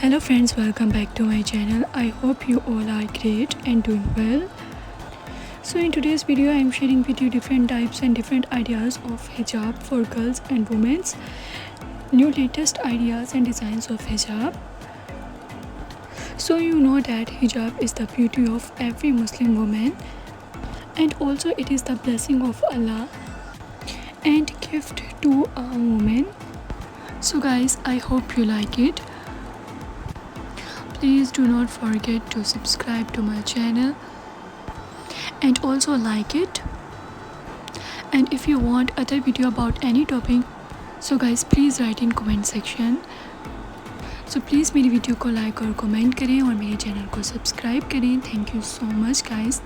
Hello friends, welcome back to my channel. I hope you all are great and doing well. So in today's video I am sharing with you different types and different ideas of hijab for girls and women, new latest ideas and designs of hijab. So you know that hijab is the beauty of every Muslim woman, and also it is the blessing of Allah and gift to a woman. So guys, I hope you like it. Please do not forget to subscribe to my channel and also like it. And if you want other video about any topic, so guys please write in comment section. So please मेरी video को like और comment करें और मेरे channel को subscribe करें. Thank you so much guys.